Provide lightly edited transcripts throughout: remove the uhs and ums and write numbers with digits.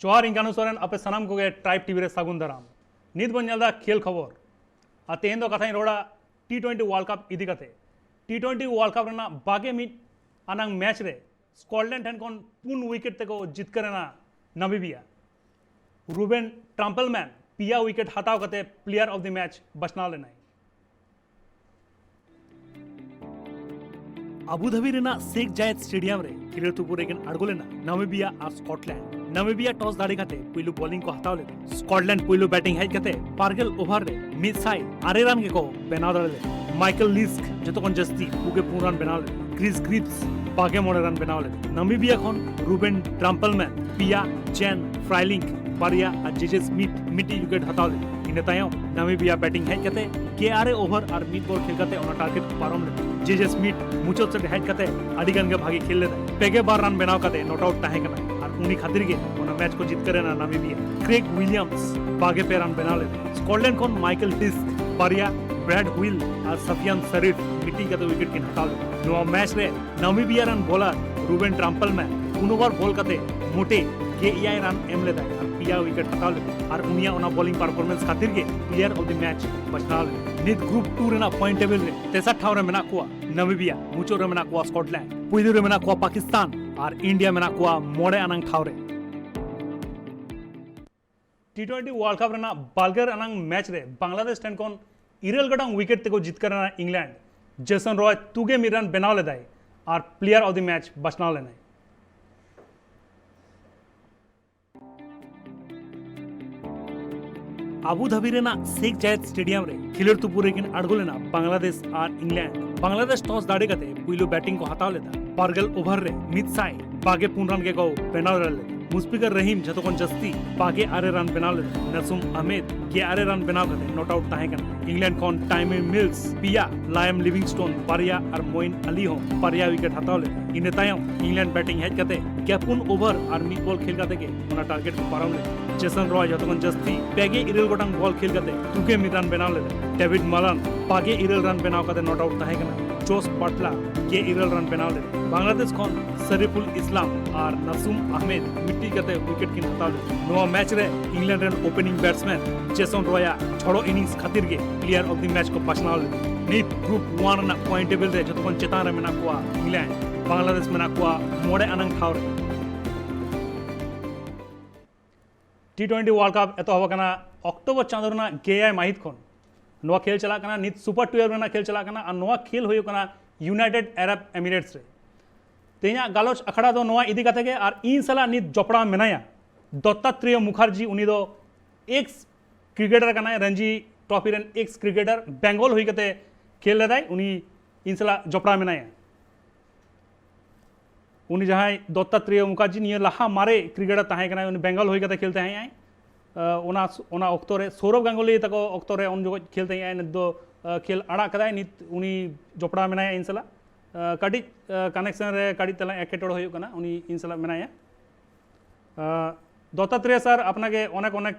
जोहार इंकानु सोरेन अपे सनम को ट्राइब टीवी रे सागुन दाराम नित बन जल्दा खेल खबर आ तेहन दो कथा रोड़ा T20 वर्ल्ड कप इदी कते T20 वर्ल्ड कप रेना बागे मिट अनांग मैच रे स्कॉटलैंड ठेन कोन पुन विकेट ते को जीत करना नामीबिया रूबेन ट्रम्पलमैन पिया विकेट हटाव कते प्लेयर ऑफ द मैच बचना लेना अबुधाबी रेना शेख जायद स्टेडियम रे खिले तुपुर एकेन अड़गो लेना नामीबिया और स्कॉटलैंड नामीबिया टॉस दाड़ी कते पुइलु बॉलिंग को हटाव लेना स्कॉटलैंड पुइलु बैटिंग हेज कते पारगेल ओवर रे मिड साई आरे रन के को बनाव दाड़े माइकल लिस्क जतो कोन जस्ती उगे पूर्ण रन बनाव ले क्रिस ग्रिप्स बागे मोड़े रन बनाव ले नामीबिया खन रूबेन ट्रम्पलमैन पिया चैन फ्राइलिंग बारिया और जेजे स्मिथ मिट्टी विकेट हटाव ले इन तायम नामीबिया बैटिंग हेज कते के आरे ओवर और मिड बॉल खेल कते ओना टारगेट पारम ले जेजे स्मिथ मुचो से हेज कते अडिगन के भागी खेल ले पेगे बार रन बनाव कते नॉट आउट ताहे कना और उनी खातिर के ओना मैच को जीत करे ना नामीबिया क्रेग विलियम्स बागे पे रन बनाव ले स्कॉटलैंड खन माइकल डिस्क बारिया ब्रैड हुइल और सफियान शरीफ मिट्टी का विकेट की हटाव ले नो मैच रे नामीबिया रन बॉलर रूबेन ट्रम्पलमैन उनोवर बॉल कते मोटे के इयाय रन एम लेदा और पिया विकेट हटाव ले और उनिया ओना बॉलिंग परफॉर्मेंस खातिर के प्लेयर ऑफ द मैच बचना ले नित ग्रुप 2 रेना पॉइंट टेबल रे 63 ठाव रे मेना कोआ नामीबिया मुचो रे मेना कोआ स्कॉटलैंड पुइदु रे मेना कोआ पाकिस्तान और इंडिया मेना कोआ मोड़े अनंग ठाव रे T20 वर्ल्ड कप रेना बालगर अनंग मैच रे बांग्लादेश टेन कोन इरेल गडंग विकेट ते को जीत करना इंग्लैंड जेसन रॉय तुगे मिरन बनाव लेदाय और प्लेयर ऑफ द मैच बचना लेना अबुधाबी रेना शेख जायद स्टेडियम रे खिलेर तुपुर एकिन अड़गो लेना बांग्लादेश और इंग्लैंड बांग्लादेश टॉस दाड़ी कते पुइलु बैटिंग को हटाव लेदा पारगल ओवर रे मिड साई बागे पूर्ण रन के को बनाव ले मुस्फिकर रहीम जतो कोन जस्ती बागे आरे रन बनाव ले नसुम अहमद के आरे रन बनाव कते नॉट आउट ताहे कना इंग्लैंड कोन टाइमी मिल्स पिया लायम लिविंगस्टोन पारिया और मोइन अली हो पारिया विकेट हटाव ले इन तायम इंग्लैंड बैटिंग हेज कते कैपुन ओवर और मिड बॉल खेल कते के ओना टारगेट को पारम ले जेसन रॉय जतो कोन जस्ती पेगे इरेल गोटंग बॉल खेल कते तुके मिड रन बनाव ले डेविड मलन पागे इरेल रन बनाव कते नॉट आउट ताहे कना जोस पटला के इरेल रन बनाव ले बांग्लादेश कोन शरीफुल इस्लाम और नसुम अहमद मिट्टी कते विकेट की हटाव ले नो मैच रे इंग्लैंड रे ओपनिंग बैट्समैन जेसन रॉय छोड़ो इनिंग्स खातिर के प्लेयर ऑफ द मैच को बचना ले नीट ग्रुप 1 ना पॉइंट टेबल रे जतो कोन चेतान रे मेना कोआ इंग्लैंड बांग्लादेश मेना कोआ मोड़े अनंग ठाव रे T20 वर्ल्ड कप एतो हवा कना अक्टोबर चांदो ना गेआई माहित खन नोआ खेल चला कना नित सुपर 12 रेना खेल चला कना और नोआ खेल होयो कना यूनाइटेड अरब एमिरेट्स रे तेना गालोच अखड़ा दो नोआ इदी कथे के और इन सला नित जपड़ा मेनाया दत्तात्रेय मुखर्जी उनी दो एक्स क्रिकेटर कना Ranji trophy rain ex cricketer Bengal हुई कते खेल लेदाय उनी इन सला जपड़ा मेनाया उनी जहां दत्तात्रेय मुखर्जी निये लहा मारे क्रिकेटर ताहे कना उनी बेंगल हुई कते खेलते हैं ओना ऑक्टो रे सौरभ गांगुली तको ऑक्टो रे उन जो खेलते हैं नित दो खेल अड़ा कदाय नित उनी जपड़ा मेनाया इन सला काटी कनेक्शन रे काटी तला एकेटोड़ होयो कना उनी इन सला मेनाया दत्तात्रेय सर আপনাকে অনেক অনেক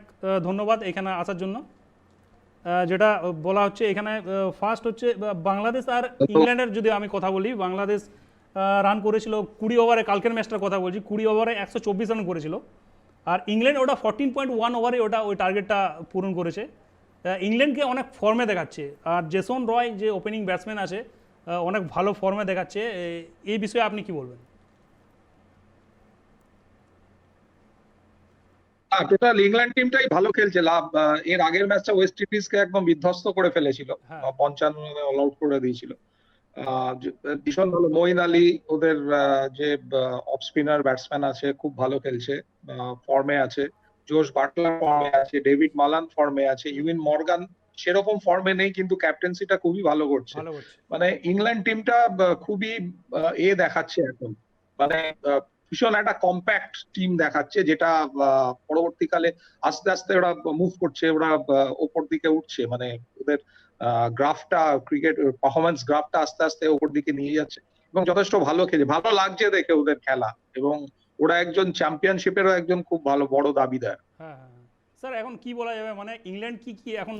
ধন্যবাদ এখানে আসার জন্য যেটা বলা হচ্ছে এখানে ফার্স্ট হচ্ছে বাংলাদেশ আর ইংল্যান্ডের যদি আমি কথা বলি বাংলাদেশ রান করেছিল 20 ওভারে কালকের ম্যাচটার কথা বলছি 20 ওভারে 124 রান করেছিল আর ইংল্যান্ড ওটা 14.1 ওভারে ওটা ওই টার্গেটটা পূরণ করেছে ইংল্যান্ডকে অনেক ফর্মে দেখাচ্ছে আর জেসন রয় যে ওপেনিং ব্যাটসম্যান আছে অনেক ভালো ফর্মে দেখাচ্ছে এই বিষয়ে আপনি কি বলবেন টোটাল ইংল্যান্ড টিমটাই ভালো খেলছে এর আগের ম্যাচটা ওয়েস্ট ইন্ডিজকে একদম বিধ্বস্ত করে ফেলেছিল 55 রানে অল আউট করে দিয়েছিল ভীষণ ভালো মঈন আলী ওদের যে অফ স্পিনার ব্যাটসম্যান আছে খুব ভালো খেলছে ফর্মে আছে জোশ বাটলার ফর্মে আছে ডেভিড মালান ফর্মে আছে ইউইন মর্গান সেরকম ফর্মে নেই কিন্তু ক্যাপ্টেন্সিটা খুবই ভালো করছে মানে ইংল্যান্ড টিমটা খুবই দেখাচ্ছে এখন মানে ভীষণ একটা কম্প্যাক্ট টিম দেখাচ্ছে যেটা পরবর্তীকালে আস্তে আস্তে ওরা মুভ করছে ওরা ওপর দিকে উঠছে মানে ওদের গ্রাফটা ক্রিকেট পারফরমেন্স গ্রাফটা আস্তে আস্তে ওপর দিকে নিয়ে যাচ্ছে এবং যথেষ্ট ভালো খেলে ভালো লাগছে দেখে ওদের খেলা এবং ওরা একজন চ্যাম্পিয়নশিপেরও একজন খুব ভালো বড় দাবিদার হ্যাঁ স্যার এখন কি বলা যাবে মানে ইংল্যান্ড কি এখন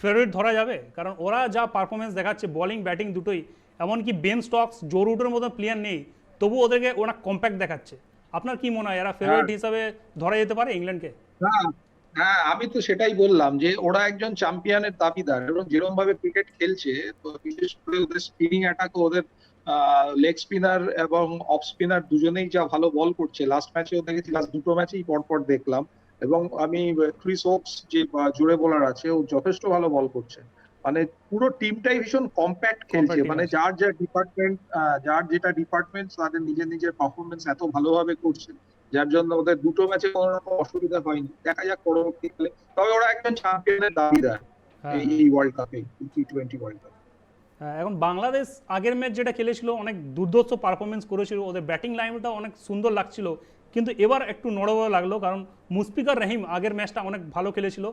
ফেভারিট ধরা যাবে কারণ ওরা যা পারফরমেন্স দেখাচ্ছে বোলিং ব্যাটিং দুটোই এমনকি বেন স্টকস জো রুটের মতো প্লেয়ার নেই তবু ওদেরকে ওরা কম্প্যাক্ট দেখাচ্ছে আপনার কি মনে হয় এরা ফেভারিট হিসাবে ধরা যেতে পারে ইংল্যান্ডকে? হ্যাঁ, হ্যাঁ, আমি তো সেটাই বললাম যে ওরা একজন চ্যাম্পিয়নের দাবিদার, এবং যেরকম ভাবে ক্রিকেট খেলছে, তো বিশেষ করে ওদের স্পিনিং অ্যাটাক, ওদের লেগ স্পিনার এবং অফ স্পিনার দুজনেই যা ভালো বল করছে। লাস্ট ম্যাচেও দেখেছি, লাস্ট দুটো ম্যাচেই পরপর দেখলাম। এবং আমি ক্রিস ওকস যে জুড়ে বোলার আছে, ও যথেষ্ট ভালো বল করছে। মানে পুরো টিমটাই ভীষণ কম্প্যাক্ট খেলছে, মানে যার যেটা ডিপার্টমেন্ট তাদের নিজের নিজের পারফরমেন্স এত ভালোভাবে করছে, যার জন্য ওদের দুটো ম্যাচে কোনো রকম অসুবিধা হয়নি। দেখা যাক পরবর্তীকালে, তবে ওরা একজন চ্যাম্পিয়নের দাবিদার হ্যাঁ, এই ওয়ার্ল্ড কাপে, টি-20 ওয়ার্ল্ড কাপ। হ্যাঁ, এখন বাংলাদেশ আগের ম্যাচ যেটা খেলেছিল অনেক দুর্ধর্ষ পারফরমেন্স করেছিল, ওদের ব্যাটিং লাইনটা অনেক সুন্দর লাগছিল, কিন্তু এবার একটু নড়বড়ে লাগলো, কারণ মুশফিকুর রহিম আগের ম্যাচটা অনেক ভালো খেলেছিল,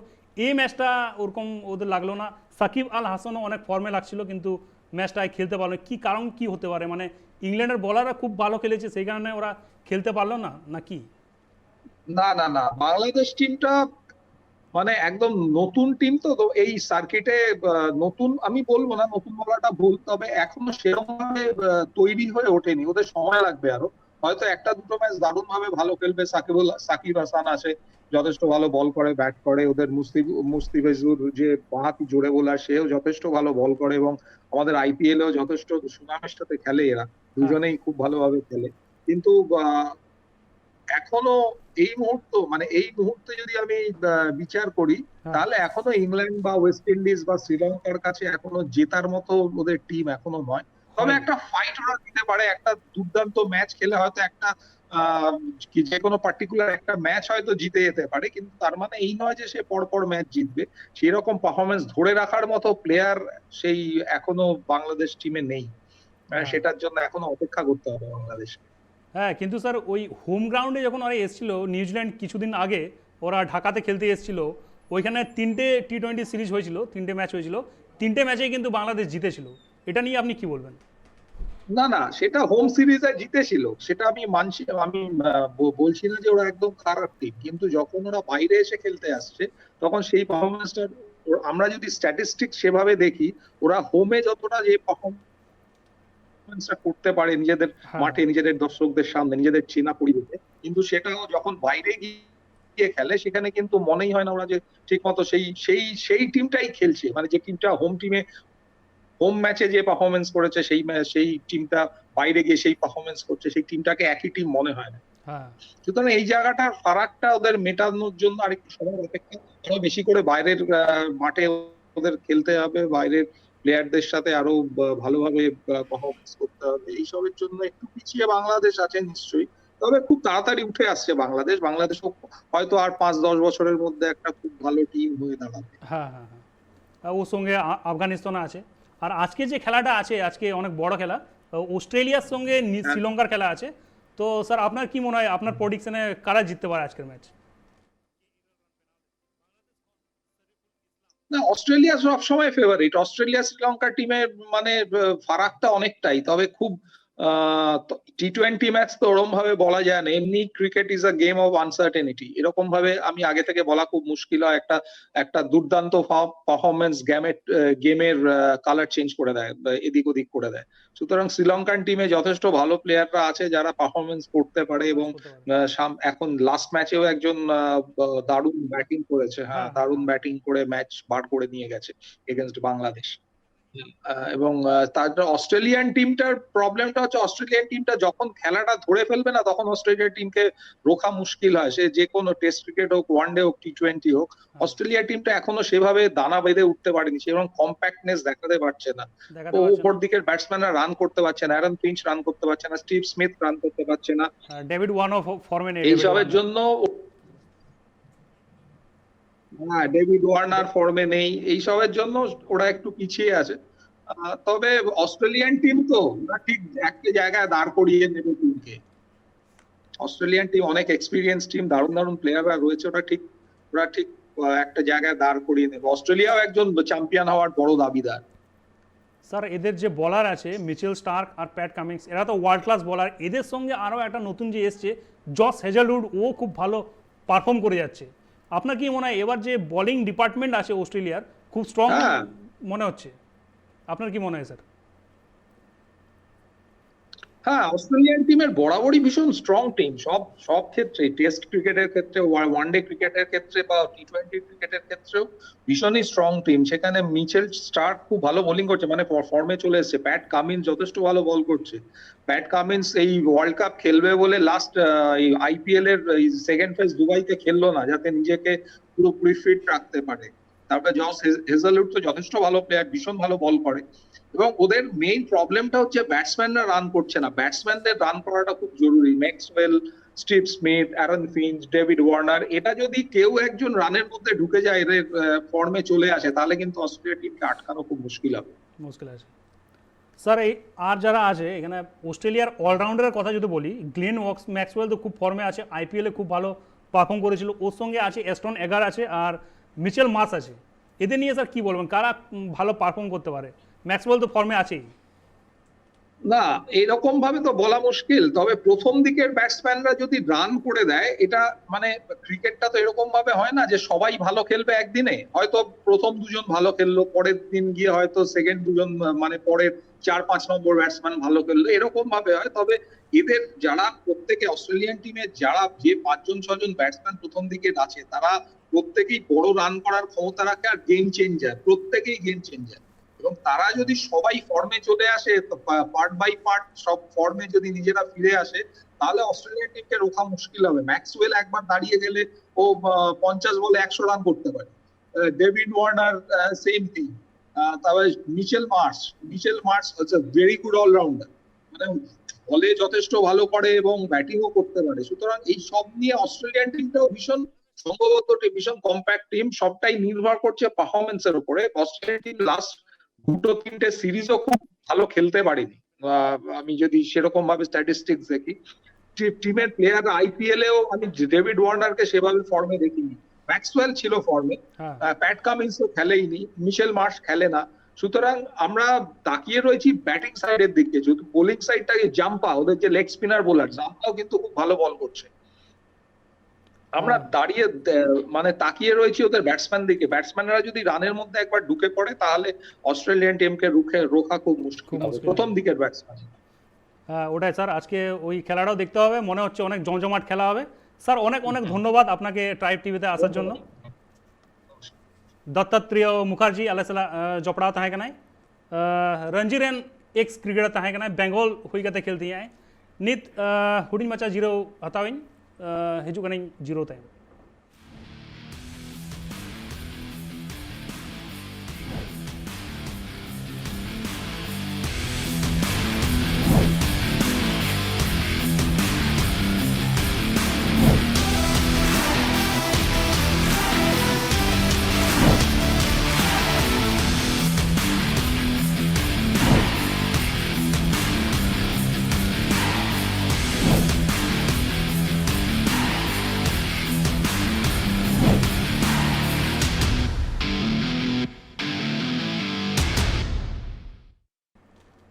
এই ম্যাচটা ওরকম ওদের লাগলো না। সাকিব আল হাসানও অনেক ফর্মে লাগছিল, কিন্তু ম্যাচটায় খেলতে পারলো না। কি কারণ কি হতে পারে? মানে ইংল্যান্ডের বলাররা খুব ভালো খেলেছে, সেই কারণে ওরা খেলতে পারলো না নাকি? না, না, না, বাংলাদেশ টিমটা মানে একদম নতুন টিম, তো তো এই সার্কিটে নতুন আমি বলবো না, নতুন বলাটা ভুল, তবে এখনো সেরকম ভাবে তৈরি হয়ে ওঠেনি, ওদের সময় লাগবে আরো। হয়তো একটা দুটো ম্যাচ দারুণ ভাবে ভালো খেলবে। সাকিব হাসান আছে, যথেষ্ট ভালো বল করে, ব্যাট করে। ওদের মুস্তাফিজুর যে বাঁহাতি জোড়ে বোলার, সেও যথেষ্ট ভালো বল করে, এবং আমাদের আইপিএল এও যথেষ্ট সুনামের সাথে খেলে এরা, হ্যাঁ, দুজনেই খুব ভালোভাবে খেলে। কিন্তু এখনো এই মুহূর্তে যদি আমি বিচার করি, হ্যাঁ, তাহলে এখনো ইংল্যান্ড বা ওয়েস্ট ইন্ডিজ বা শ্রীলঙ্কার কাছে এখনো জেতার মতো ওদের টিম এখনো নয়। তবে হয়নি। একটা ফাইট ওরা দিতে পারে, একটা দুর্দান্ত ম্যাচ খেলে হয়তো একটা আহ যে কোনো পার্টিকুলার একটা ম্যাচ হয়তো জিতে যেতে পারে, কিন্তু তার মানে এই নয় যে সে পরপর ম্যাচ জিতবে। সেরকম পারফরমেন্স ধরে রাখার মতো প্লেয়ার সেই এখনো বাংলাদেশ টিমে নেই। হ্যাঁ, সেটার জন্য এখনো অপেক্ষা করতে হবে বাংলাদেশ। হ্যাঁ, কিন্তু স্যার ওই হোম গ্রাউন্ডে যখন ওরা এসেছিল নিউজিল্যান্ড কিছুদিন আগে, ওরা ঢাকাতে খেলতে এসেছিল, ওইখানে 3টে টি-20 সিরিজ হয়েছিল, 3টে ম্যাচ হয়েছিল, 3টে ম্যাচেই কিন্তু বাংলাদেশ জিতেছিল। এটা নিয়ে আপনি কি বলবেন? না, না, সেটা হোম সিরিজে জিতেছিল, সেটা আমি মানছি। আমি বলছি না যে ওরা একদম খারাপ টিম, কিন্তু যখন ওরা বাইরে এসে খেলতে আসছে, তখন সেই পারফরমেন্সটা, আমরা যদি স্ট্যাটিস্টিক্স সেভাবে দেখি, ওরা হোমে যতটা যে পারফরমেন্সটা করতে পারে নিজেদের হ্যাঁ, মাঠে, নিজেদের দর্শকদের সামনে, নিজেদের চেনা পরিবেশে, কিন্তু সেটাও যখন বাইরে গিয়ে খেলে, সেখানে কিন্তু মনেই হয় না ওরা যে ঠিক মতো সেই সেই সেই টিমটাই খেলছে। মানে যে টিমটা হোম ম্যাচে যে পারফরমেন্স করেছে, সেই টিমটা বাইরে গিয়ে সেই পারফরমেন্স করছে, সেই টিমটাকে একই টিম মনে হয় না। হ্যাঁ, সুতরাং এই জায়গাটার ফারাকটা ওদের মেটানোর জন্য আরেকটু সময় অপেক্ষা, আরো বেশি করে বাইরের মাঠে ওদের খেলতে হবে, বাইরের প্লেয়ারদের সাথে আরো ভালোভাবে পারফরমেন্স করতে হবে। এইসবের জন্য একটু পিছিয়ে বাংলাদেশ আছে নিশ্চয়ই, তবে খুব তাড়াতাড়ি উঠে আসছে বাংলাদেশ। হয়তো আর 5-10 বছরের মধ্যে একটা খুব ভালো টিম হয়ে দাঁড়াবে। হ্যাঁ, হ্যাঁ, হ্যাঁ, ওর সঙ্গে আফগানিস্তান আছে। আর আজকে যে খেলাটা আছে, আজকে অনেক বড় খেলা, অস্ট্রেলিয়ার সঙ্গে হ্যাঁ। শ্রীলঙ্কার খেলা আছে। তো স্যার আপনার কি মনে হয়, আপনার প্রেডিকশনে কারা জিততে পারে আজকের ম্যাচ? না, অস্ট্রেলিয়া সবসময় ফেভারিট। অস্ট্রেলিয়া শ্রীলঙ্কা টিমের মানে ফারাকটা অনেকটাই, তবে খুব টি-20 ম্যাচ তো ওরম ভাবে বলা যায় না। এমনি cricket is a game of uncertainty, এরকম ভাবে আমি আগে থেকে বলা খুব মুশকিল হয়। একটা একটা দুর্দান্ত পারফরমেন্স গেমের কালার চেঞ্জ করে দেয়, এদিক ওদিক করে দেয়। সুতরাং শ্রীলঙ্কান টিমে যথেষ্ট ভালো প্লেয়াররা আছে যারা পারফরমেন্স করতে পারে, এবং করতে পারে। এখন লাস্ট ম্যাচেও একজন দারুণ ব্যাটিং করেছে। হ্যাঁ, হ্যাঁ, হ্যাঁ, দারুণ ব্যাটিং করে ম্যাচ বার করে নিয়ে গেছে এগেনস্ট বাংলাদেশ। এবং তারপর অস্ট্রেলিয়ান টিমটার প্রবলেমটা হচ্ছে, অস্ট্রেলিয়ান টিমটা যখন খেলাটা ধরে ফেলবে না, তখন অস্ট্রেলিয়ান টিমকে রোখা মুশকিল হয়। সে যে কোনো টেস্ট ক্রিকেট হোক, ওয়ানডে হোক, টি-20 হোক, হ্যাঁ, অস্ট্রেলিয়া টিমটা এখনো সেভাবে দানা বেঁধে উঠতে পারেনি, সেরকম কম্প্যাক্টনেস দেখাতে পারছে না। দেখাতে ও পারছে উপর না। দিকের ব্যাটসম্যানরা রান করতে পারছে না, অ্যারন ফিঞ্চ রান করতে পারছে না, স্টিভ স্মিথ রান করতে পারছে না। ডেভিড ওয়ার্নার ফর্মে নেই, ডেভিড এইসবের ওয়ার্নার। জন্য হ্যাঁ, ডেভিড ওয়ার্নার ফর্মে নেই, এইসবের জন্য ওরা একটু পিছিয়ে আছে। তবে অস্ট্রেলিয়ান টিম তো ওরা ঠিক একটা জায়গায় দাঁড় করিয়ে নেবে টিমকে। অস্ট্রেলিয়ান টিম অনেক এক্সপিরিয়েন্স টিম, দারুণ দারুণ প্লেয়াররা রয়েছে, ওরা ঠিক একটা জায়গায় দাঁড় করিয়ে নেবে। অস্ট্রেলিয়াও একজন চ্যাম্পিয়ন হওয়ার বড় দাবিদার। স্যার এদের যে বলার আছে মিচেল স্টার্ক আর প্যাট কামিংস, এরা তো ওয়ার্ল্ড ক্লাস বলার। এদের সঙ্গে আরও একটা নতুন যে এসছে জস হেজেলউড, ও খুব ভালো পারফর্ম করে যাচ্ছে। আপনার কি মনে হয় এবার যে বোলিং ডিপার্টমেন্ট আছে অস্ট্রেলিয়ার খুব স্ট্রং হ্যাঁ, মনে হচ্ছে? আপনার কি মনে হয় স্যার? হ্যাঁ, অস্ট্রেলিয়ান টিমের বরাবরই ভীষণ স্ট্রং টিম, সব সব ক্ষেত্রে, টেস্ট ক্রিকেটের ক্ষেত্রে, ওয়ানডে ক্রিকেটের ক্ষেত্রে বা টি-20 ক্রিকেটের ক্ষেত্রেও ভীষণই স্ট্রং টিম। সেখানে মিচেল স্টার্ক খুব ভালো বোলিং করছে, মানে ফর্মে চলে এসেছে। প্যাট কামিন্স যথেষ্ট ভালো বল করছে। প্যাট কামিন্স এই ওয়ার্ল্ড কাপ খেলবে বলে লাস্ট আইপিএল এর সেকেন্ড ফেজ দুবাইতে খেললো না, যাতে নিজেকে পুরোপুরি ফিট রাখতে পারে। তারপরে জস হেজলউড তো যথেষ্ট ভালো প্লেয়ার, ভীষণ ভালো বল করে। এবং ওদের মেইন প্রবলেমটা হচ্ছে ব্যাটসম্যানরা রান করছে না, ব্যাটসম্যানদের রান করাটা খুব জরুরি। Maxwell, Steve Smith, Aaron Finch, David Warner, এটা যদি কেউ একজন রানের মধ্যে ঢুকে যায়, এদের ফর্মে চলে আসে, তাহলে কিন্তু অস্ট্রেলিয়া টিমকে আটকানো খুব মুশকিল হবে। মুশকিল আছে স্যার। এই আর যারা আছে এখানে অস্ট্রেলিয়ার অলরাউন্ডারের কথা যদি বলি, গ্লেন ম্যাক্সওয়েল তো খুব ফর্মে আছে, আইপিএলে খুব ভালো পারফর্ম করেছিল। ওর সঙ্গে আছে এস্টন এগার আছে আর মিচেল মার্শ আছে। এদের নিয়ে স্যার কি বলবেন, কারা ভালো পারফর্ম করতে পারে? ম্যাক্সওয়েল তো ফর্মে আছেই। না, এরকম ভাবে তো বলা মুশকিল, তবে প্রথম দিকের ব্যাটসম্যানরা যদি রান করে দেয়, এটা মানে ক্রিকেটটা তো এরকম ভাবে হয় না যে সবাই ভালো খেলবে একদিনে। হয়তো প্রথম দুজন ভালো খেললো, পরের দিন গিয়ে হয়তো সেকেন্ড দুজন, মানে পরের 4-5 নম্বর ব্যাটসম্যান ভালো খেললো, এরকম ভাবে হয়। তবে এদের যারা প্রত্যেকে অস্ট্রেলিয়ান টিমে যারা যে 5-6জন ব্যাটসম্যান প্রথম দিকে আছে, তারা প্রত্যেকেই বড় রান করার ক্ষমতা রাখে আর গেম চেঞ্জার, প্রত্যেকেই গেম চেঞ্জার। এবং তারা যদি সবাই ফর্মে চলে আসে, পার্ট বাই পার্ট সব ফর্মে যদি নিজেরা ফিরে আসে, তাহলে অস্ট্রেলিয়ান টিমকে রোখা মুশকিল হবে। ম্যাক্সওয়েল একবার দাঁড়িয়ে গেলে ও 50 বলে 100 রান করতে পারে। David Warner same thing. তারপরে মিচেল মার্শ হচ্ছে ভেরি গুড অলরাউন্ডার, মানে বলে যথেষ্ট ভালো করে এবং ব্যাটিংও করতে পারে। সুতরাং এই সব নিয়ে অস্ট্রেলিয়ান টিমটাও ভীষণ সংঘবদ্ধ টিম, ভীষণ কম্প্যাক্ট টিম। সবটাই নির্ভর করছে পারফরমেন্সের উপরে। অস্ট্রেলিয়ান টিম লাস্ট 2-3টে সিরিজও খুব ভালো খেলতে পারেনি, আমি যদি সেরকম ভাবে স্ট্যাটিস্টিক্স দেখি। টিমের প্লেয়ার আইপিএলেও আমি ডেভিড ওয়ার্নারকে সেভাবে ফর্মে দেখিনি। ম্যাক্সওয়েল ছিল ফর্মে, প্যাট কামিন্স তো খেলেইনি, মিচেল মার্শ খেলে না। সুতরাং আমরা তাকিয়ে রয়েছি ব্যাটিং সাইডের দিকে। যেহেতু বোলিং সাইডটাকে জাম্পা, ওদের যে লেগ স্পিনার বোলার জাম্পাও কিন্তু খুব ভালো বল করছে। আমরা দাঁড়িয়ে মানে তাকিয়ে রয়েছি ওদের ব্যাটসম্যান দিকে। ব্যাটসম্যানরা যদি রানের মধ্যে একবার ঢুকে পড়ে, তাহলে অস্ট্রেলিয়ান টিমকে রোখা খুব মুশকিল হবে প্রথম দিকের ব্যাটসম্যান। হ্যাঁ, ওটাই স্যার, আজকে ওই খেলাটাও দেখতে হবে, মনে হচ্ছে অনেক জমজমাট খেলা হবে। স্যার অনেক অনেক ধন্যবাদ আপনাকে ট্রাইব টিভিতে আসার জন্য। দত্তাত্রেয় মুখার্জি আলাইসালা জপড়া তাहे कनाय रणजी रेन एक्स क्रिकेटर ताहे कनाय बेंगल हुई कते खेलती हैं नित हुडिन मचा जीरो हताविन हिजू कनाई जीरो ते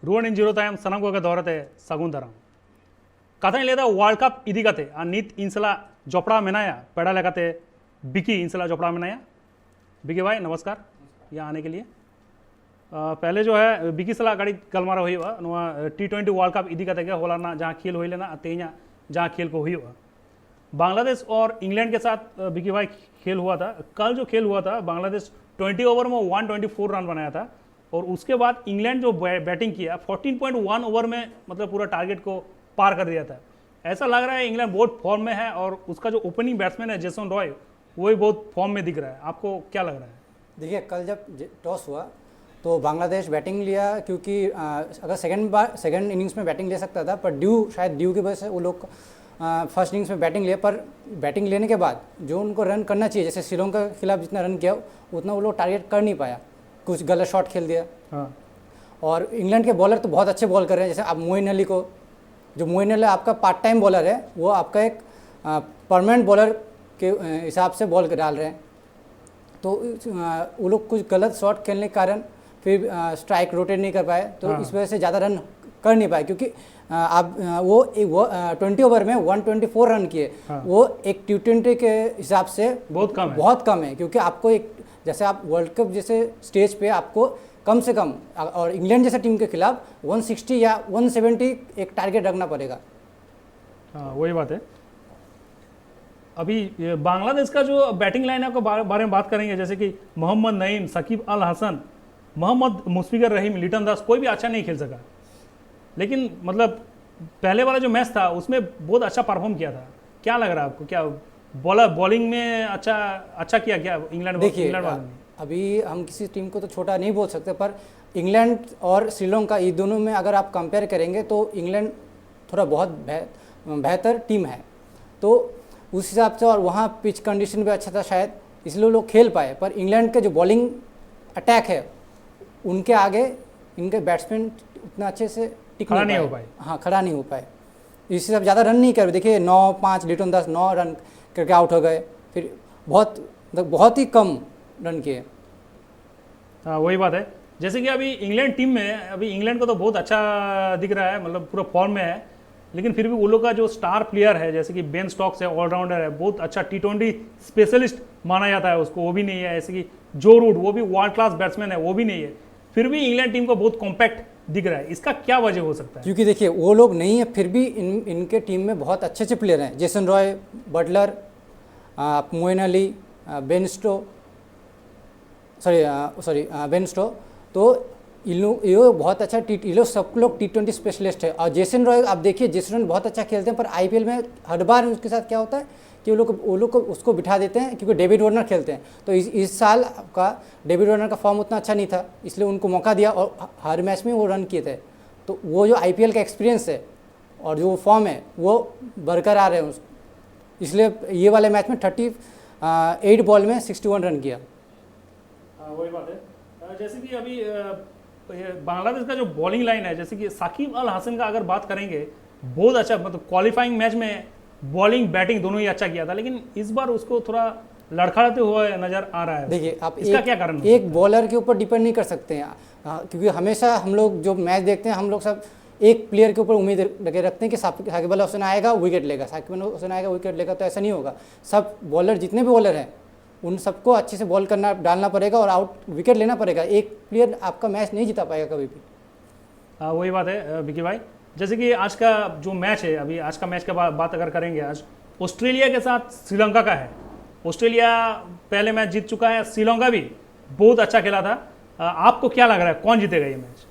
ruan in zero time sanam ko ka dorate sagun daram kata leda world cup idi kate a nit insala jopra menaya peda lekate बिकी इंसला चोपड़ा में नया। बिकी भाई नमस्कार यहाँ आने के लिए। पहले जो है बिकी सला गाड़ी गलमारा हुई हुआ नुआ T20 वर्ल्ड कप इदी का तक होला ना जहाँ खेल हुई लेना तेजा जहाँ खेल को हुई हुआ बांग्लादेश और इंग्लैंड के साथ बिकी भाई खेल हुआ था। कल जो खेल हुआ था बांग्लादेश 20 ओवर में 124 रन बनाया था और उसके बाद इंग्लैंड जो बैटिंग किया 14.1 ओवर में मतलब पूरा टारगेट को पार कर दिया था। ऐसा लग रहा है इंग्लैंड बहुत फॉर्म में है और उसका जो ओपनिंग बैट्समैन है जेसन रॉय वही बहुत फॉर्म में दिख रहा है। आपको क्या लग रहा है? देखिए कल जब टॉस हुआ तो बांग्लादेश बैटिंग लिया क्योंकि अगर सेकंड इनिंग्स में बैटिंग ले सकता था पर शायद ड्यू की वजह से वो लोग फर्स्ट इनिंग्स में बैटिंग लिया। पर बैटिंग लेने के बाद जो उनको रन करना चाहिए जैसे श्रीलंका के खिलाफ जितना रन किया उतना वो लोग टारगेट कर नहीं पाया, कुछ गलत शॉट खेल दिया। हाँ। और इंग्लैंड के बॉलर तो बहुत अच्छे बॉल कर रहे हैं। जैसे आप मोइन अली को, जो मोइन अली आपका पार्ट टाइम बॉलर है वो आपका एक परमानेंट बॉलर के हिसाब से बॉल डाल रहे हैं। तो वो लोग कुछ गलत शॉट खेलने के कारण फिर स्ट्राइक रोटेट नहीं कर पाए तो इस वजह से ज़्यादा रन कर नहीं पाए क्योंकि आप वो 20 ओवर में 124 रन किए। वो एक T20 के हिसाब से बहुत कम है क्योंकि आपको एक जैसे आप वर्ल्ड कप जैसे स्टेज पे आपको कम से कम, और इंग्लैंड जैसे टीम के खिलाफ 160 या 170 एक टारगेट रखना पड़ेगा। हाँ वही बात है। अभी ये बांग्लादेश का जो बैटिंग लाइन का बारे में बात करेंगे, जैसे कि मोहम्मद नईम, सकीब अल हसन, मोहम्मद मुशफिकुर रहीम, लिटन दास, कोई भी अच्छा नहीं खेल सका। लेकिन मतलब पहले वाला जो मैच था उसमें बहुत अच्छा परफॉर्म किया था। क्या लग रहा है आपको, क्या बॉलिंग में अच्छा किया क्या इंग्लैंड? देखिए अभी हम किसी टीम को तो छोटा नहीं बोल सकते, पर इंग्लैंड और श्रीलंका ये दोनों में अगर आप कंपेयर करेंगे तो इंग्लैंड थोड़ा बहुत बेहतर टीम है, तो उस हिसाब से, और वहाँ पिच कंडीशन भी अच्छा था शायद, इसलिए लोग खेल पाए। पर इंग्लैंड के जो बॉलिंग अटैक है उनके आगे इनके बैट्समैन उतना अच्छे से टिक नहीं हो पाए। हाँ, खड़ा नहीं हो पाए, इस हिसाब ज़्यादा रन नहीं कर। देखिए 9-5 लिटन दास 9 रन करके आउट हो गए, फिर बहुत ही कम रन किए। हाँ वही बात है। जैसे कि अभी इंग्लैंड टीम में, अभी इंग्लैंड को तो बहुत अच्छा दिख रहा है, मतलब पूरा फॉर्म में है, लेकिन फिर भी वो लोग का जो स्टार प्लेयर है जैसे कि बेन स्टोक्स है, ऑलराउंडर है, बहुत अच्छा T20 स्पेशलिस्ट माना जाता है उसको, वो भी नहीं है। ऐसे कि जो रूट, वो भी वर्ल्ड क्लास बैट्समैन है, वो भी नहीं है। फिर भी इंग्लैंड टीम को बहुत कॉम्पैक्ट दिख रहा है, इसका क्या वजह हो सकता है? क्योंकि देखिए वो लोग नहीं है, फिर भी इनके टीम में बहुत अच्छे अच्छे प्लेयर हैं। Jason Roy, Buttler, Moeen Ali, Ben Stokes, तो ये बहुत अच्छा ये लोग सब लोग T20 स्पेशलिस्ट है। और जेसन रॉय आप देखिए, जेसन रॉय बहुत अच्छा खेलते हैं, पर IPL में हर बार उसके साथ क्या होता है कि वो लोग को उसको बिठा देते हैं, क्योंकि डेविड वार्नर खेलते हैं। तो इस साल का डेविड वार्नर का फॉर्म उतना अच्छा नहीं था, इसलिए उनको मौका दिया और हर मैच में वो रन किए थे। तो वो जो IPL का एक्सपीरियंस है और जो फॉर्म है वो बरकरार है, इसलिए ये वाले मैच में 38 बॉल में 61 रन किया। वही बात है। जैसे कि अभी बांग्लादेश का जो बॉलिंग लाइन है, जैसे कि साकिब अल हसन का अगर बात करेंगे, बहुत अच्छा, मतलब क्वालिफाइंग मैच में बॉलिंग बैटिंग दोनों ही अच्छा किया था, लेकिन इस बार उसको थोड़ा लड़खड़ाते हुए नजर आ रहा है। देखिए आप इसका क्या कारण है? एक बॉलर के ऊपर डिपेंड नहीं कर सकते हैं, क्योंकि हमेशा हम लोग जो मैच देखते हैं हम लोग सब एक प्लेयर के ऊपर उम्मीद लगे रखते हैं कि साकिब अल हसन आएगा विकेट लेगा, साकिब अल हसन आएगा विकेट लेगा। तो ऐसा नहीं होगा। सब बॉलर, जितने भी बॉलर हैं, उन सबको अच्छे से बॉल करना, डालना पड़ेगा और आउट विकेट लेना पड़ेगा। एक प्लेयर आपका मैच नहीं जिता पाएगा कभी भी। वही बात है विकी भाई। जैसे कि आज का जो मैच है, अभी आज का मैच के बात अगर करेंगे, आज ऑस्ट्रेलिया के साथ श्रीलंका का है। ऑस्ट्रेलिया पहले मैच जीत चुका है, श्रीलंका भी बहुत अच्छा खेला था। आपको क्या लग रहा है कौन जीतेगा ये मैच?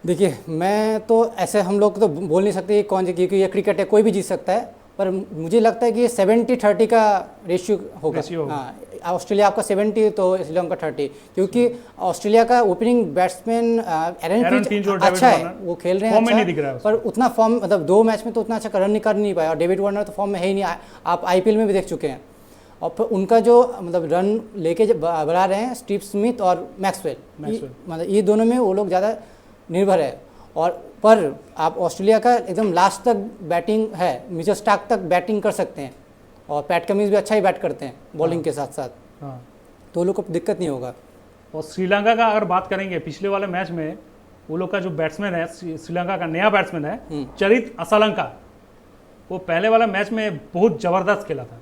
देखिए मैं तो ऐसे, हम लोग तो बोल नहीं सकते कौन जीते, क्योंकि ये क्रिकेट है, कोई भी जीत सकता है। पर मुझे लगता है कि ये 70-30 का रेशियो होगा। हाँ, ऑस्ट्रेलिया आपका 70 तो श्रीलंका 30, क्योंकि ऑस्ट्रेलिया का ओपनिंग बैट्समैन एरन फिंच अच्छा है, वो खेल रहे हैं अच्छा, पर उतना फॉर्म, मतलब 2 मैच में तो उतना अच्छा रन नहीं कर नहीं पाया। और डेविड वार्नर तो फॉर्म में है ही नहीं, आप IPL में भी देख चुके हैं। और फिर उनका जो मतलब रन लेके बढ़ा रहे हैं स्टीव स्मिथ और मैक्सवेल, मतलब ये दोनों में वो लोग ज़्यादा निर्भर है। और पर आप ऑस्ट्रेलिया का एकदम लास्ट तक बैटिंग है, मिचेल स्टार्क तक बैटिंग कर सकते हैं, और पैट कमिंस भी अच्छा ही बैट करते हैं बॉलिंग के साथ साथ। तो वो लोग को दिक्कत नहीं होगा। और श्रीलंका का अगर बात करेंगे, पिछले वाले मैच में वो लोग का जो बैट्समैन है, श्रीलंका का नया बैट्समैन है चरित असलंका, वो पहले वाला मैच में बहुत ज़बरदस्त खेला था।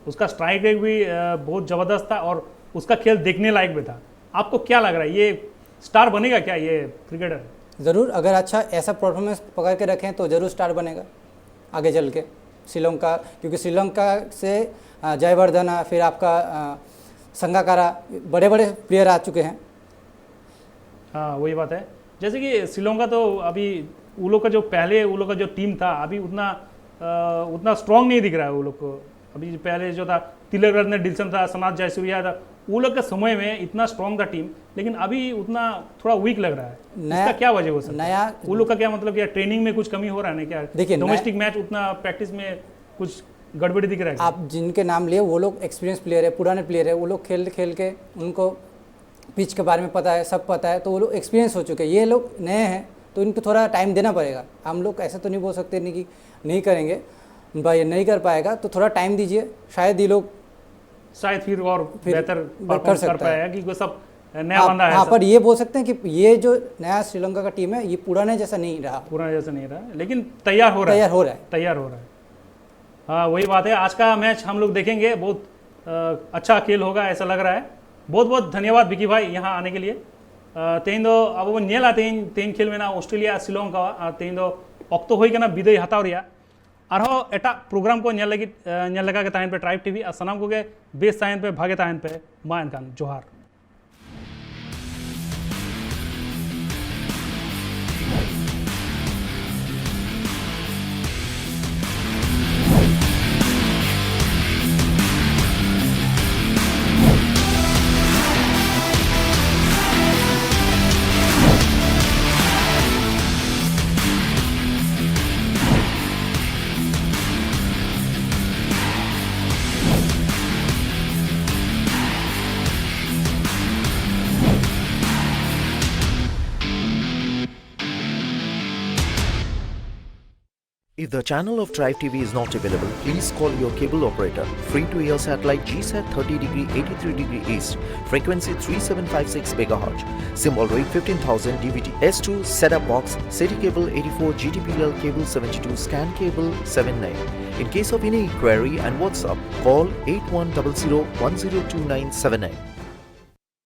उसका स्ट्राइक रेट भी बहुत ज़बरदस्त था और उसका खेल देखने लायक भी था। आपको क्या लग रहा है, ये स्टार बनेगा क्या ये क्रिकेटर? ज़रूर, अगर अच्छा ऐसा परफॉर्मेंस पकड़ के रखें तो ज़रूर स्टार बनेगा आगे चल के श्रीलंका, क्योंकि श्रीलंका से जयवर्धन, फिर आपका संगाकारा, बड़े बड़े प्लेयर आ चुके हैं। हाँ वही बात है। जैसे कि श्रीलंका तो अभी वो लोग का जो पहले वो लोग का जो टीम था अभी उतना स्ट्रांग नहीं दिख रहा है वो लोग को। अभी पहले जो था तिलकरत्ने डिल्सन था, सनाथ जयसूर्या था, वो लोग के समय में इतना स्ट्रांग था टीम, लेकिन अभी उतना थोड़ा वीक लग रहा है। इसका क्या वजह हो सकता है? वो लोग का क्या मतलब, क्या ट्रेनिंग में कुछ कमी हो रहा है ना क्या? देखिए डोमेस्टिक मैच उतना प्रैक्टिस में कुछ गड़बड़ी दिख रहा है। आप जिनके नाम लिए वो लोग एक्सपीरियंस प्लेयर है, पुराने प्लेयर है, वो लोग खेल के उनको पिच के बारे में पता है, सब पता है, तो वो लोग एक्सपीरियंस हो चुके हैं। ये लोग नए हैं तो इनको थोड़ा टाइम देना पड़ेगा। हम लोग ऐसा तो नहीं बोल सकते नहीं कि नहीं करेंगे भाई, नहीं कर पाएगा तो थोड़ा टाइम दीजिए, शायद ये लोग शायद फिर और बेहतर कर पाएगा, क्योंकि सब नया बंदा है। हाँ, पर ये बोल सकते हैं कि ये जो नया श्रीलंका का टीम है ये पुराने जैसा नहीं रहा, लेकिन तैयार हो रहा है। हाँ वही बात है। आज का मैच हम लोग देखेंगे, बहुत अच्छा खेल होगा ऐसा लग रहा है। बहुत बहुत धन्यवाद विकी भाई यहाँ आने के लिए। तेन दो अब बन नेला तेन खेल में ऑस्ट्रेलिया श्रीलंका तेन दो ऑक्तो होई कना विदाई हताव रिया आरो एटा प्रोग्राम को नेल लगी नेल लगा के ताहन पे ट्राइब टीवी और सनाम को के बेस ताहन पे भागे ताहन पे मा एनकान जोहार If the channel of Tribe TV is not available, please call your cable operator. Free to air satellite GSAT 30° 83° east, frequency 3756 MHz, symbol rate 15,000 DVT, S2 setup box, city cable 84, GTPL cable 72, scan cable 79. In case of any query and WhatsApp, call 8100 102979.